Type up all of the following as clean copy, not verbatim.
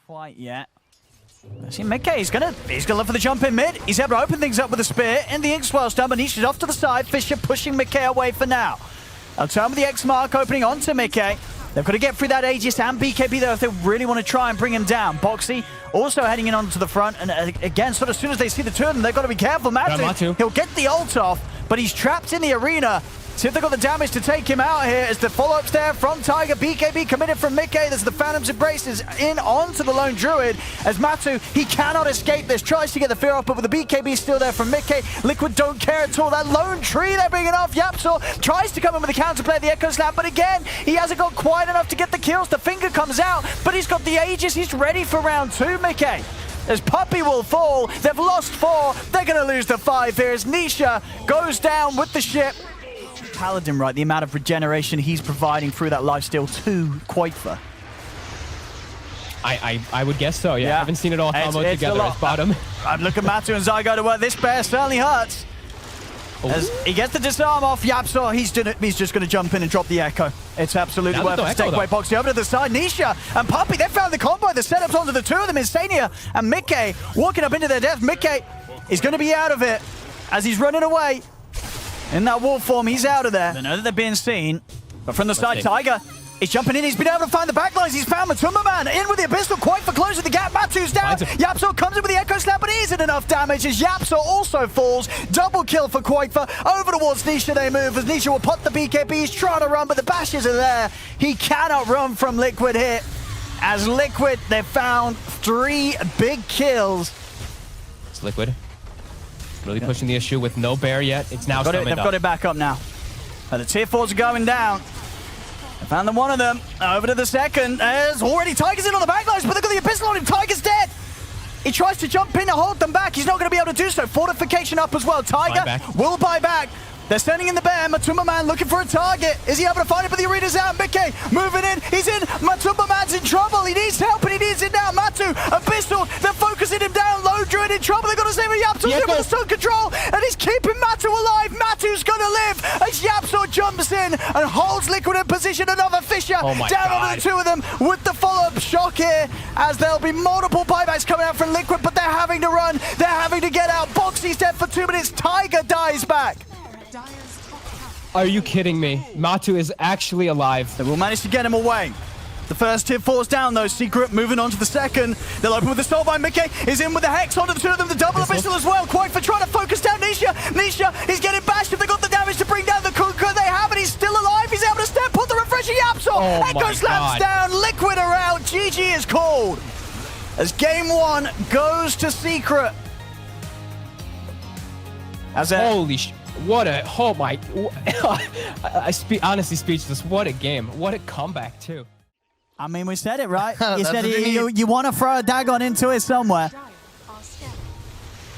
quite yet. See, Mickey, he's gonna look for the jump in mid. He's able to open things up with the spear in the Ink-Swell stun, but Nisha's off to the side. Fisher pushing Mickey away for now. I'll turn with the X mark opening onto Mickey. They've got to get through that Aegis and BKB though if they really want to try and bring him down. Boxy also heading in onto the front, and again, sort of as soon as they see the two of them, they've got to be careful. Matu, he'll get the ult off, but he's trapped in the arena. See if they've got the damage to take him out here as the follow-ups there from Tiger. BKB committed from Mickey. There's the Phantom's Embraces in onto the Lone Druid. As Matu, he cannot escape this. Tries to get the fear off, but with the BKB still there from Mickey. Liquid don't care at all. That Lone Tree they're bringing off. Yapzor tries to come in with the counterplay, the Echo Slap, but again, he hasn't got quite enough to get the kills. The finger comes out, but he's got the Aegis. He's ready for round 2, Mickey. As Puppey will fall. They've lost 4. They're going to lose the 5 here as Nisha goes down with the ship. Paladin, right, the amount of regeneration he's providing through that lifesteal to Quaitha. I would guess so, yeah. I haven't seen it all combo together as bottom. I'm looking at Matu and Zygo to work. This bear certainly hurts. As he gets the disarm off Yapzor, he's just going to jump in and drop the Echo. It's absolutely worth it. Take away Boxy over to the side. Nisha and Puppey, they found the combo. The setups onto the two of them. Insania and Mickey walking up into their death. Mickey is going to be out of it as he's running away. In that wall form, he's out of there. They know that they're being seen. But from the side, Tiger is jumping in. He's been able to find the backlines. He's found Matumba Man in with the Abyssal. Quite for closing the gap. Matu's down. Yapzor comes in with the Echo Slap, but it isn't enough damage as Yapzor also falls. Double kill for Quaitha. Over towards Nisha they move as Nisha will pop the BKB. He's trying to run, but the bashes are there. He cannot run from Liquid here. As Liquid, they've found 3 big kills. It's Liquid. Really pushing the issue with no bear yet. It's now they've got it back up now. The tier 4s are going down. I found them one of them. Over to the second. There's already Tiger's in on the backlines, but they've got the Abyssal on him. Tiger's dead. He tries to jump in to hold them back. He's not going to be able to do so. Fortification up as well. Tiger will buy back. They're standing in the bear. Matumba Man looking for a target. Is he able to find it? But the arena's out. Mickey moving in. He's in. Matumba Man's in trouble. He needs help and he needs it now. Matu, Abyssal, they're focusing him down. Lone Druid in trouble. They've got to save him. Yapzor's in with the stun control and he's keeping Matu alive. Matu's going to live as Yapzor jumps in and holds Liquid in position. Another Fisher down onto the two of them with the follow-up shock here as there'll be multiple buybacks coming out from Liquid, but they're having to run. They're having to get out. Boxy's dead for 2 minutes. Tiger dies back. Are you kidding me? Matu is actually alive. They will manage to get him away. The first tier 4's down though. Secret moving on to the second. They'll open with the Soulbind. Mickey is in with the Hex onto the two of them. The double Abyssal as well. Quite for trying to focus down Nisha. Nisha is getting bashed. If they got the damage to bring down the Kunkka, they have it. He's still alive. He's able to step, put the refreshing Yapzor. Echo slams down. Liquid are out. GG is called. As game 1 goes to Secret. Holy sh... What a... Oh my... honestly speechless. What a game. What a comeback, too. I mean, we said it, right? You said you want to throw a Dagon into it somewhere.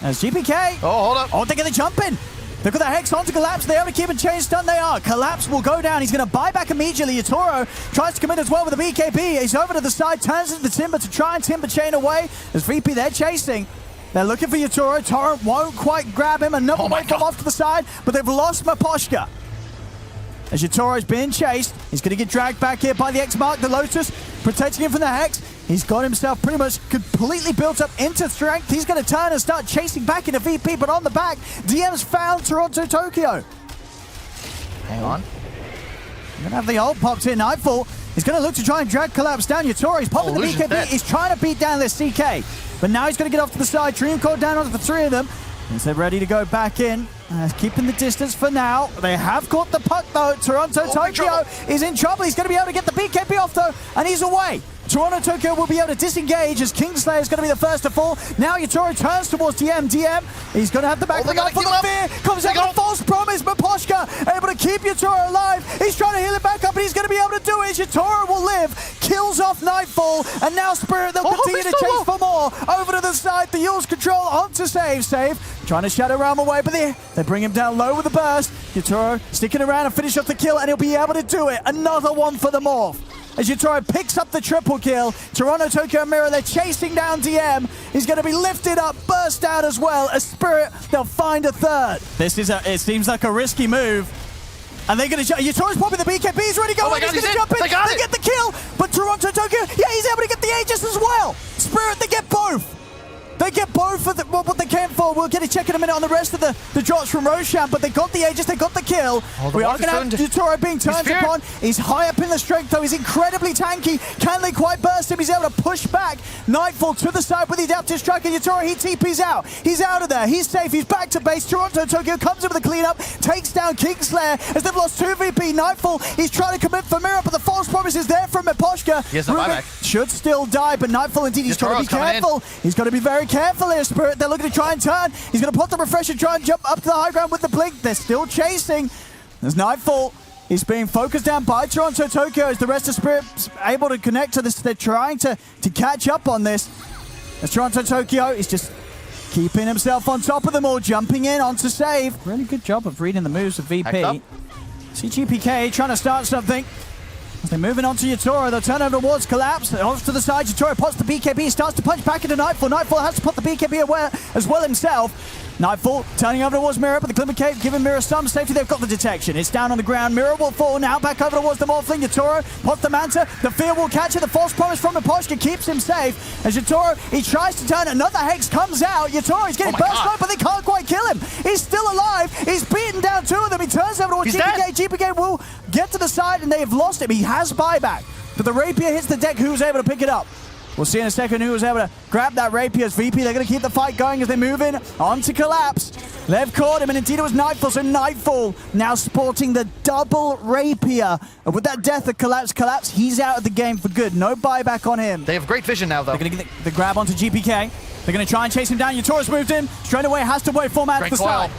There's GPK. Oh, hold up. Oh, they're going to jump in. They've got the Hex onto Collapse. They only keep a chain stun. They are. Collapse will go down. He's going to buy back immediately. Yatoro tries to come in as well with the BKB. He's over to the side, turns into the Timber to try and Timber chain away. There's VP there chasing. They're looking for Yatoro. Torrent won't quite grab him. Another one come off to the side, but they've lost Maposhka. As Yatoro's being chased, he's going to get dragged back here by the X mark. The Lotus protecting him from the Hex. He's got himself pretty much completely built up into strength. He's going to turn and start chasing back into VP, but on the back, DM's found Toronto Tokyo. Hang on. We're going to have the ult popped in. Nightfall. He's going to look to try and drag Collapse down. Yatoro, he's popping the BKB. He's trying to beat down this CK. But now he's going to get off to the side. Dream Core down onto the 3 of them. As they're ready to go back in. Keeping the distance for now. They have caught the puck though. Toronto Tokyo is in trouble. He's going to be able to get the BKB off though. And he's away. Toronto Tokyo will be able to disengage as Kingslayer is going to be the first to fall. Now Yatoro turns towards DM. He's going to have the back for the fear. Comes out with a false promise, but Poshka able to keep Yatoro alive. He's trying to heal it back up, and he's going to be able to do it. Yatoro will live. Kills off Nightfall, and now Spirit, they'll continue to chase for more. Over to the side, the Yule's control onto Save. Trying to Shadow Realm away, but they bring him down low with the burst. Yatoro sticking around and finish off the kill, and he'll be able to do it. Another one for the Morph. As Yatoro picks up the triple kill, Toronto Tokyo Mirror, they're chasing down DM. He's going to be lifted up, burst out as well. A Spirit, they'll find a third. It seems like a risky move. And they're going to jump. Yatoro's popping the BKB. He's ready to go. He's going to jump in. They get the kill. But Toronto Tokyo, he's able to get the Aegis as well. Spirit, they get both! They get both of what they came for. We'll get a check in a minute on the rest of the drops from Roshan, but they got the Aegis, they got the kill. We are going to have Yutoro being turned upon. He's high up in the strength, though. He's incredibly tanky. Can they quite burst him? He's able to push back. Nightfall to the side with the adaptive strike, and Yutoro, he TP's out. He's out of there. He's safe. He's back to base. Toronto Tokyo comes in with a cleanup, takes down Kingslayer as they've lost 2 VP. Nightfall, he's trying to commit for Mirror, but the false promise is there from Miposhka. He has a buyback. Should still die, but Nightfall indeed, he's got to be careful. He's got to be very careful here, Spirit. They're looking to try and turn. He's going to put the refresh and try and jump up to the high ground with the blink. They're still chasing. There's Nightfall. He's being focused down by Toronto Tokyo as the rest of Spirit able to connect to this. They're trying to catch up on this. As Toronto Tokyo is just keeping himself on top of them all, jumping in onto save. Really good job of reading the moves of VP. CGPK trying to start something. As they're moving on to Yutoro, they'll turn over towards Collapse. Off to the side, Yutoro pots the BKB, starts to punch back into Nightfall. Nightfall has to put the BKB away as well himself. Nightfall turning over towards Mirror, but the Glimmer Cave giving Mirror some safety. They've got the detection. It's down on the ground. Mirror will fall now back over towards the Morphling. Yutoro pots the Manta. The Fear will catch it. The false promise from Miposhka keeps him safe. As Yutoro, he tries to turn. Another Hex comes out. Yutoro is getting burst out, but they can't quite kill him. He's still alive. He's beaten down 2 of them. He turns over towards GPK. GPK will get to the side, and they have lost him. He has buyback. But the Rapier hits the deck. Who's able to pick it up? We'll see in a second who was able to grab that Rapier as VP. They're going to keep the fight going as they move in onto Collapse. They've caught him, and indeed it was Nightfall. So Nightfall now sporting the double Rapier. And with that death of Collapse, he's out of the game for good. No buyback on him. They have great vision now, though. They're going to get the grab onto GPK. They're going to try and chase him down. Yutoro's moved in. Straight away, has to wait format to the side.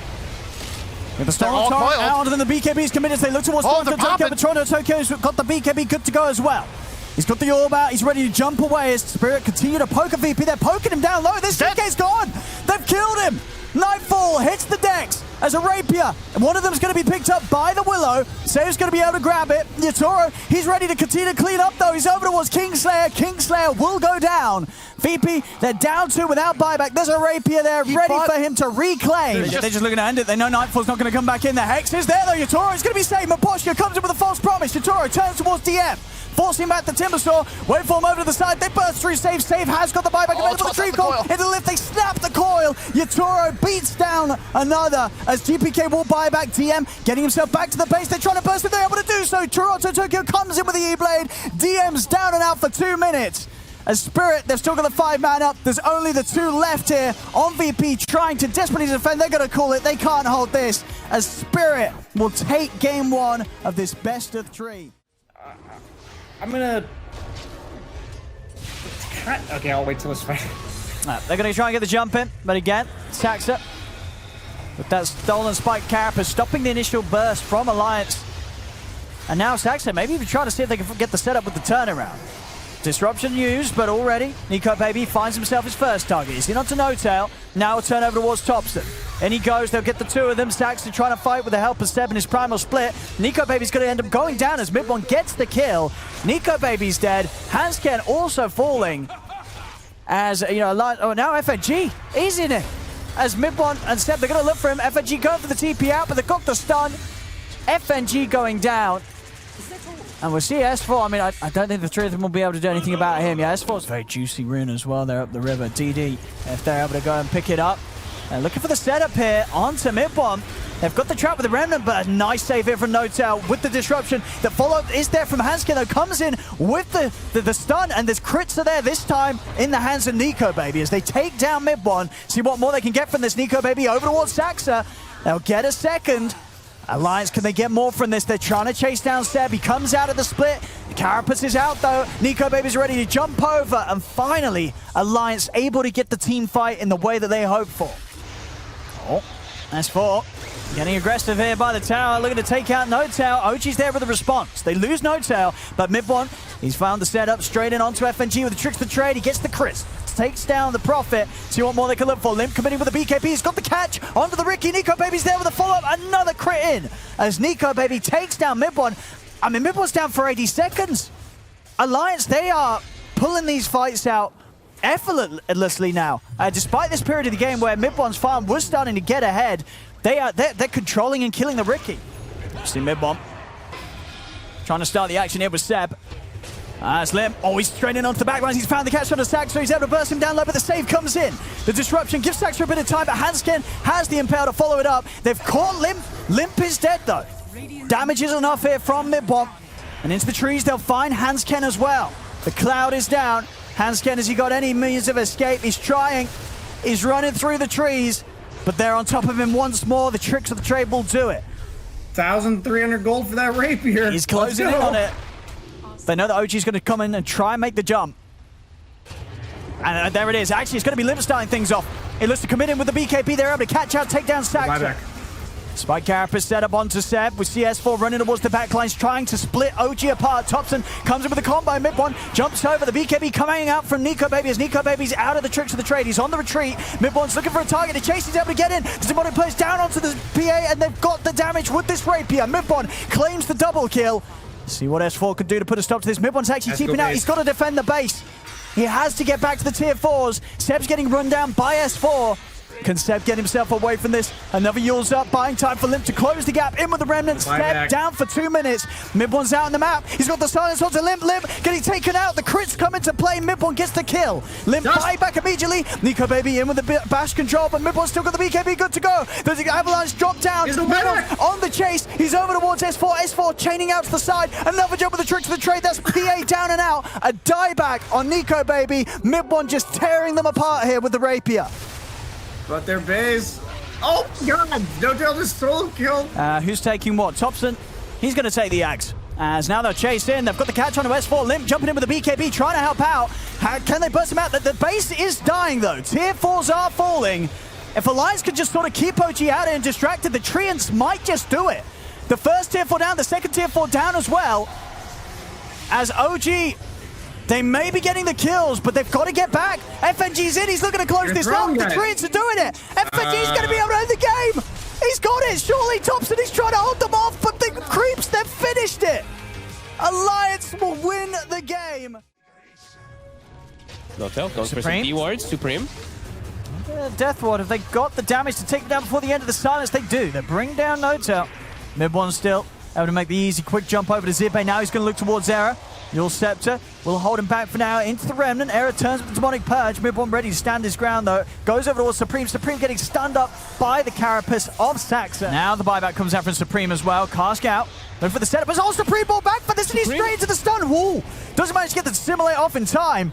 With the Storm Torrent out, and then the BKB's committed. They look towards Toronto Tokyo, but Toronto Tokyo's got the BKB good to go as well. He's got the orb out. He's ready to jump away as Spirit continue to poke a VP. They're poking him down low. This DK's gone. They've killed him. Nightfall hits the decks as a Rapier. And one of them's going to be picked up by the Willow. Save's going to be able to grab it. Yutoro, he's ready to continue to clean up though. He's over towards Kingslayer. Kingslayer will go down. VP, they're down 2 without buyback. There's a Rapier there ready for him to reclaim. They're just looking to end it. They know Nightfall's not going to come back in. The Hex is there though. Yutoro is going to be saved. Miposhka comes in with a false promise. Yutoro turns towards DM. Forcing back the Timbersaw. Wait for him over to the side. They burst through. Save has got the buyback available. The Dream Coil into the lift. They snap the coil. Yutoro beats down another as GPK will buy back. DM getting himself back to the base. They're trying to burst it. They're able to do so. Toronto Tokyo comes in with the E-Blade. DM's down and out for 2 minutes. As Spirit, they've still got the 5-man up. There's only the 2 left here on VP trying to desperately defend. They're going to call it. They can't hold this as Spirit will take game 1 of this best of 3. I'm gonna... Okay, I'll wait till it's fine. They're going to try and get the jump in, but again, Saxa with that stolen spike carapace stopping the initial burst from Alliance. And now Saxa maybe even trying to see if they can get the setup with the turnaround. Disruption used, but already Nico Baby finds himself his first target. He's in onto No Tail. Now a turn over towards Topston. In he goes, they'll get the 2 of them. Saxton trying to fight with the help of Seb in his primal split. Nico Baby's going to end up going down as Mid1 gets the kill. Nico Baby's dead. Hansken also falling. As, you know, now FNG is in it. As Mid1 and Seb, they're going to look for him. FNG going for the TP out, but they got the stun. FNG going down. And we'll see S4. I mean, I don't think the 3 of them will be able to do anything about him. Yeah, S4's very juicy rune as well. They're up the river. DD, if they're able to go and pick it up. And looking for the setup here onto Mid1. They've got the trap with the Remnant, but a nice save here from No Tail with the disruption. The follow-up is there from Hanskin, though. Comes in with the stun, and there's crits are there this time in the hands of Nico Baby as they take down Mid1. See what more they can get from this. Nico Baby over towards Saxa. They'll get a second. Alliance, can they get more from this? They're trying to chase down Seb. He comes out of the split. Carapace is out though. Nico Baby's ready to jump over. And finally, Alliance able to get the team fight in the way that they hoped for. Oh, S4 getting aggressive here by the tower. Looking to take out No Tail. OG's there with the response. They lose No Tail, but Mid1, he's found the setup straight in onto FNG with the tricks the trade. He gets the crit. Takes down the Prophet. See what more they can look for. Limp committing with the BKB. He's got the catch onto the Ricky. Nico Baby's there with a follow-up. Another crit in as Nico Baby takes down Mid1. I mean, Mid1's down for 80 seconds. Alliance, they are pulling these fights out effortlessly now. Despite this period of the game where Mid1's farm was starting to get ahead, they're controlling and killing the Ricky. See Mid1 trying to start the action here with Seb. Slim, he's straining onto the back lines. He's found the catch on the Saxo. He's able to burst him down low, but the save comes in. The disruption gives Saxo a bit of time, but Hansken has the impale to follow it up. They've caught Limp. Limp is dead, though. Damage is enough here from Mid-Bomb. And into the trees, they'll find Hansken as well. The cloud is down. Hansken, has he got any means of escape? He's trying. He's running through the trees, but they're on top of him once more. The tricks of the trade will do it. 1,300 gold for that rapier. He's closing in on it. They know that OG's going to come in and try and make the jump. And there it is. Actually, it's going to be Limp starting things off. It looks to come in with the BKB. They're able to catch out, take down Saxo. Spike Carapace set up onto Seb with CS4 running towards the backlines, trying to split OG apart. Thompson comes in with a combo. Mid-One jumps over. The BKB coming out from Nico Baby as Nico Baby's out of the tricks of the trade. He's on the retreat. Mid-One's looking for a target to chase. He's able to get in. Demonic plays down onto the PA, and they've got the damage with this rapier. Mid-One claims the double kill. See what S4 can do to put a stop to this. Mid-One's actually keeping out. He's got to defend the base. He has to get back to the tier 4s. Seb's getting run down by S4. Can Seb get himself away from this? Another Yule's up, buying time for Limp to close the gap. In with the remnant. Seb down for 2 minutes. Mid-One's out on the map. He's got the silence onto Limp. Limp getting taken out. The crits come into play. Mid-One gets the kill. Limp buy back immediately. Nico Baby in with the bash control, but Mid-One's still got the BKB good to go. There's the avalanche drop down. On the chase. He's over towards S4. S4 chaining out to the side. Another jump with the trick to the trade. That's PA down and out. A dieback on Nico Baby. Mid-One just tearing them apart here with the rapier. But their base. Oh, God. Dota just stole kill. Who's taking what? Thompson. He's going to take the axe. As now they'll chase in. They've got the catch on to S4. Limp jumping in with the BKB, trying to help out. Can they burst him out? The base is dying, though. Tier 4s are falling. If Alliance could just sort of keep OG out and distracted, the Treants might just do it. The first tier 4 down, the second tier 4 down as well. As OG... They may be getting the kills, but they've got to get back. FNG's in. He's looking to close this out. The Treants are doing it. FNG's going to be able to end the game. He's got it. Surely Thompson is trying to hold them off, but the creeps, they've finished it. Alliance will win the game. Notel goes for some D-wards. Supreme. Death Ward, have they got the damage to take them down before the end of the silence? They do. They bring down Notel. Mid-One still able to make the easy quick jump over to Zibe. Now he's going to look towards Era. Yule Scepter will hold him back for now into the Remnant. Era turns with the Demonic Purge. Mid-One ready to stand his ground, though. Goes over towards Supreme. Supreme getting stunned up by the Carapace of Saxa. Now the buyback comes out from Supreme as well. Cask out. Looking for the setup. It's all Supreme ball back for this, and he's straight into the stun. Woo! Doesn't manage to get the Simulate off in time.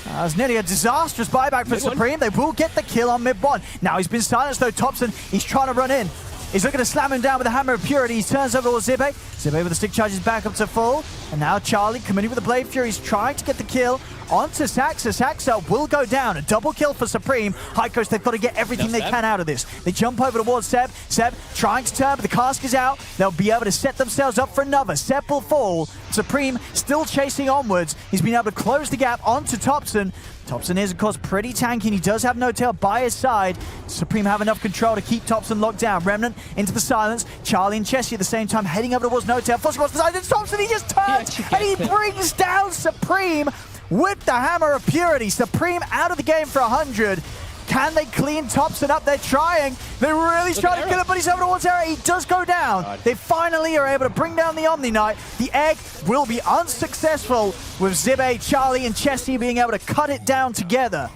It's nearly a disastrous buyback for Supreme. They will get the kill on Mid-One. Now he's been silenced, though. Thompson, he's trying to run in. He's looking to slam him down with a Hammer of Purity. He turns over towards Zibe. Zibe with the stick charges back up to full. And now Charlie coming in with the Blade Fury. He's trying to get the kill onto Saxa. Saxa will go down. A double kill for Supreme. High Coast, they've got to get everything they can out of this. They jump over towards Seb. Seb trying to turn, but the cask is out. They'll be able to set themselves up for another. Seb will fall. Supreme still chasing onwards. He's been able to close the gap onto Thompson. Thompson is, of course, pretty tanky, and he does have Notel by his side. Supreme have enough control to keep Thompson locked down. Remnant into the silence. Charlie and Chessie at the same time heading over towards Notel. Forcing across the side. It's Thompson, he just turns, and he brings down Supreme with the Hammer of Purity. Supreme out of the game for 100. Can they clean Thompson up? They're trying. They're really trying to kill him, but he's over towards Era. He does go down. They finally are able to bring down the Omni Knight. The egg will be unsuccessful with Zibe, Charlie, and Chessie being able to cut it down together.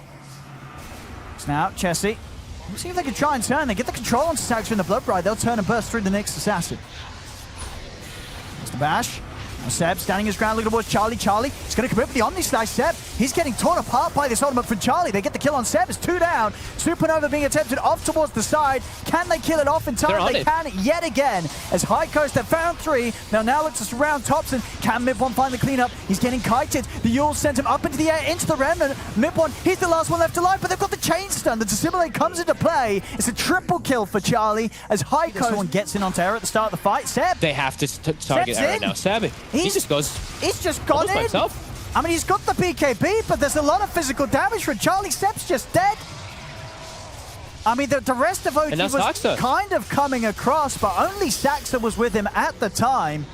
So now, Chessie. Let's see if they can try and turn. They get the control onto Saxa in the Blood Bride. They'll turn and burst through the next assassin. There's the bash. Seb standing his ground, looking towards Charlie. Charlie is going to commit with the Omni Slash. Seb, he's getting torn apart by this ultimate from Charlie. They get the kill on Seb. It's 2 down. Supernova being attempted off towards the side. Can they kill it off in time? They can yet again. As High Coast have found 3. They'll now look to surround Thompson. Can Mid-One find the cleanup? He's getting kited. The Yule sent him up into the air, into the Remnant. Mid-One, he's the last one left alive, but they've got the chain stun. The Dissimulate comes into play. It's a triple kill for Charlie as High Coast one gets in onto Era at the start of the fight. Seb. They have to target Era now. Seb, he just goes... He's just gone in. I mean, he's got the BKB, but there's a lot of physical damage from Charlie. Seb's just dead. I mean, the rest of OG was Saxa kind of coming across, but only Saxa was with him at the time.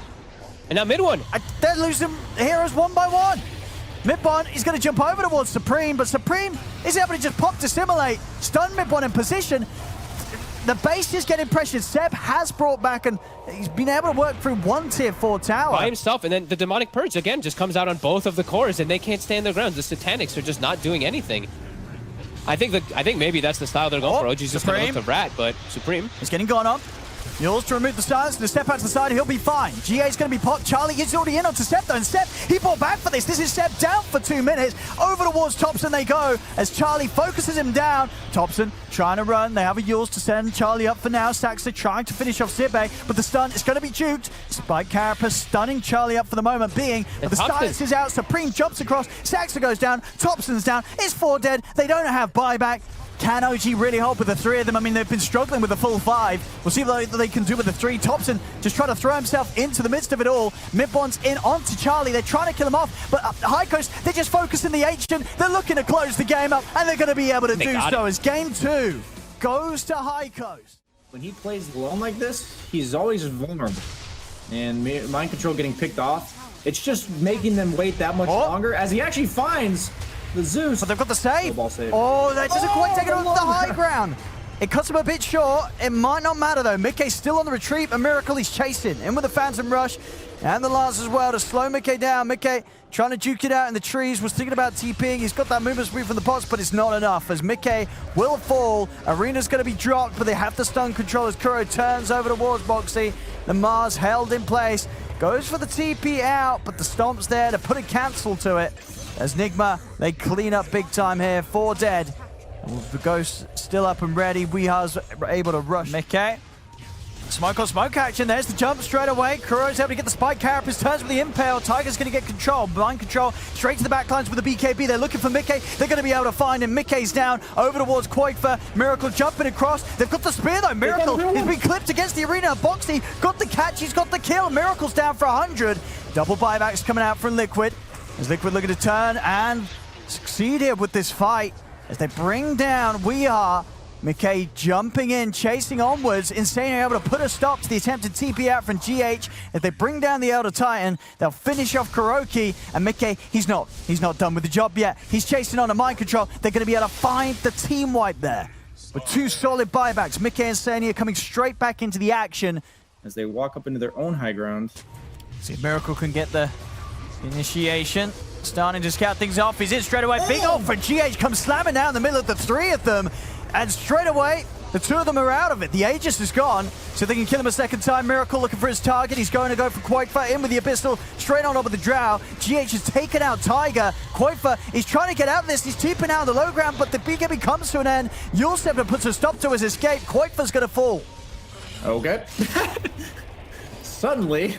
And now Mid-One. They're losing heroes one by one. Mid-One, he's going to jump over towards Supreme, but Supreme is able to just pop Dissimulate, stun Mid-One in position. the base is getting pressured. Seb has brought back, and he's been able to work through one tier 4 tower. By himself, and then the Demonic Purge, again, just comes out on both of the cores, and they can't stand their ground. The Satanics are just not doing anything. I think maybe that's the style they're going for. OG's just going to look to Rat, but Supreme. He's getting gone up. Yules to remove the silence, to step out to the side, he'll be fine. GA's going to be popped. Charlie is already in onto Seb though, and Seb, he brought back for this. This is Seb down for 2 minutes. Over towards Thompson they go as Charlie focuses him down. Thompson trying to run. They have a Yules to send Charlie up for now. Saxa trying to finish off Sibbe, but the stun is going to be juked. Spike Carapace stunning Charlie up for the moment being. But the silence is out. Supreme jumps across. Saxa goes down. Thompson's down. It's 4 dead. They don't have buyback. Can OG really help with the 3 of them? I mean, they've been struggling with the full 5. We'll see what they can do with the 3. Thompson just trying to throw himself into the midst of it all. Midbond's in onto Charlie. They're trying to kill him off, but High Coast, they're just focusing the ancient. They're looking to close the game up, and they're going to be able to do so as game 2 goes to High Coast. When he plays alone like this, he's always vulnerable. And mind control getting picked off, it's just making them wait that much longer as he actually finds the Zeus. But they've got the save. Save. Oh, that doesn't quite take it on the high ground. It cuts him a bit short. It might not matter though. Mickey's still on the retreat. A Miracle he's chasing. In with the Phantom Rush. And the Lance as well to slow Mickey down. Mickey trying to juke it out in the trees. Was thinking about TPing. He's got that movement speed from the pots, but it's not enough as Mickey will fall. Arena's going to be dropped, but they have the stun control as Kuro turns over towards Boxy. The Mars held in place. Goes for the TP out, but the Stomp's there to put a cancel to it. As Nigma, they clean up big time here. 4 dead. The Ghost still up and ready. Weeha's able to rush Mickey. Smoke on smoke action. There's the jump straight away. Kuro's able to get the spike. Carapace turns with the impale. Tiger's going to get control. Mind control straight to the backlines with the BKB. They're looking for Mickey. They're going to be able to find him. Mickey's down over towards Quakefer. Miracle jumping across. They've got the spear though. Miracle has been clipped against the arena. Boxy got the catch. He's got the kill. Miracle's down for 100. Double buybacks coming out from Liquid. As Liquid looking to turn and succeed here with this fight. As they bring down Weeha. Mickey jumping in, chasing onwards. Insane are able to put a stop to the attempted TP out from GH. If they bring down the Elder Titan, they'll finish off Kuroki. And Mickey, he's not done with the job yet. He's chasing on a mind control. They're going to be able to find the team wipe there. With 2 solid buybacks, Mickey and Sania coming straight back into the action. As they walk up into their own high ground. See if Miracle can get the initiation. Starting to scout things off. He's in straight away. Big ult for GH comes slamming down in the middle of the 3 of them. And straight away, the 2 of them are out of it. The Aegis is gone, so they can kill him a second time. Miracle looking for his target. He's going to go for Quakefer in with the Abyssal. Straight on top of the Drow. GH has taken out Tiger. Quakefer is trying to get out of this. He's TPing out on the low ground, but the BKB comes to an end. Yulstep puts a stop to his escape. Quakefer's going to fall. Okay. Suddenly,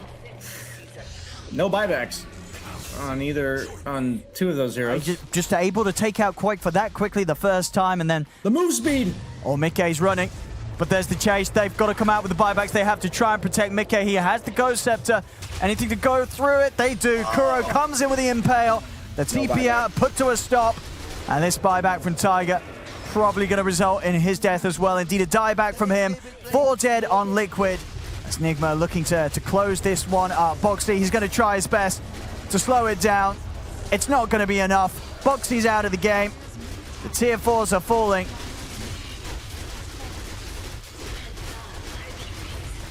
no buybacks on 2 of those heroes. Just able to take out Quakefer that quickly the first time, and then the move speed. Oh, Mickey's running, but there's the chase. They've got to come out with the buybacks. They have to try and protect Mickey. He has the Ghost Scepter. Anything to go through it, they do. Kuro comes in with the Impale. The TP out, put to a stop. And this buyback from Tiger probably going to result in his death as well. Indeed, a dieback from him. 4 dead on Liquid. That's Nigma looking to close this one up. Boxy, he's going to try his best to slow it down. It's not going to be enough. Boxy's out of the game. The tier 4s are falling.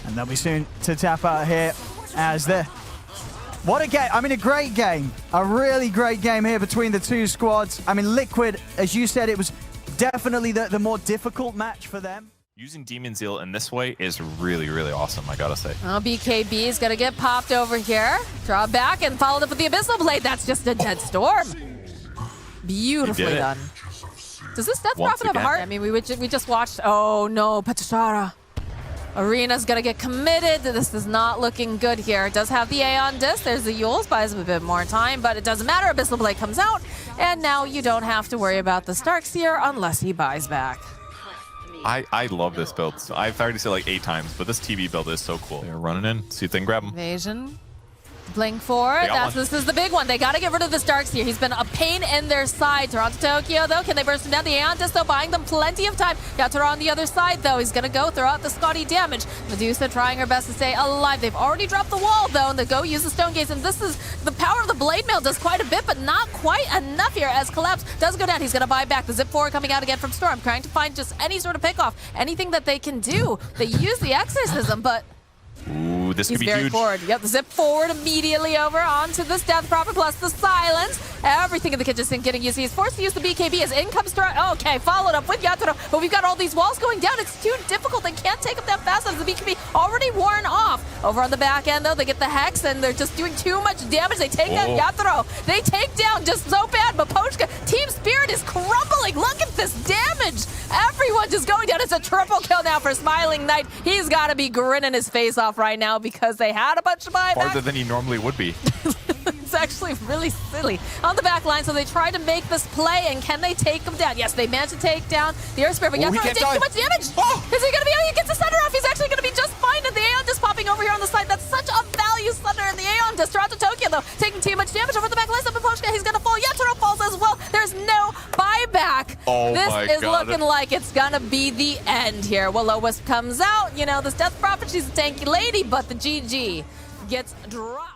And they'll be soon to tap out here as the... What a game. I mean, a great game. A really great game here between the 2 squads. I mean, Liquid, as you said, it was definitely the more difficult match for them. Using Demon Zeal in this way is really, really awesome, I gotta say. Oh, BKB is gonna get popped over here. Draw back and followed up with the Abyssal Blade. That's just a dead storm. Beautifully done. Does this Death Prophet have a heart? I mean, we just watched. Oh no, Patashara. Arena's gonna get committed. This is not looking good here. It does have the Aeon Disc. There's the Yules, buys him a bit more time, but it doesn't matter. Abyssal Blade comes out, and now you don't have to worry about the Starkseer unless he buys back. I love this build. So I've already said like 8 times, but this TV build is so cool. They're running in, see if they can grab him. Invasion. Blink 4, this is the big one. They gotta get rid of this Darkseer. He's been a pain in their side. Toronto Tokyo, though, can they burst him down? The Aeon Disc, though, buying them plenty of time. Yatoro on the other side, though. He's gonna go throw out the Scotty damage. Medusa trying her best to stay alive. They've already dropped the wall, though, and they go use the Stone Gaze, and this is the power of the Blade Mail does quite a bit, but not quite enough here as Collapse does go down. He's gonna buy back. The Zip 4 coming out again from Storm, trying to find just any sort of pick-off, anything that they can do. They use the Exorcism, but Ooh, this could be very huge. forward. Yep, the Zip forward immediately over onto this Death Prophet plus the Silence. Everything in the kitchen sink getting used. He's forced to use the BKB as in comes okay, followed up with Yatoro, but we've got all these walls going down. It's too difficult. They can't take up that fast as the BKB already worn off. Over on the back end, though, they get the Hex, and they're just doing too much damage. They take out Yatoro. They take down just so bad. Mapochka, Team Spirit is crumbling. Look at this damage. Everyone just going down. It's a triple kill now for Smiling Knight. He's got to be grinning his face off right now because they had a bunch of buybacks. Farther than he normally would be. It's actually really silly. On the back line, so they try to make this play, and can they take him down? Yes, they managed to take down the Earth Spirit, but Yatoro takes too much damage. Is he going to be able to get the Thunder off? He's actually going to be just fine, and the Aeon Disc popping over here on the side. That's such a value Thunder in the Aeon Disc. Toronto Tokyo, though, taking too much damage over the back line. Mapochka, he's going to fall. Yatoro falls as well. There's no buyback. This is looking like it's going to be the end here. Will-O-Wisp comes out. You know, this Death Prophet, she's a tanky lady, but the GG gets dropped.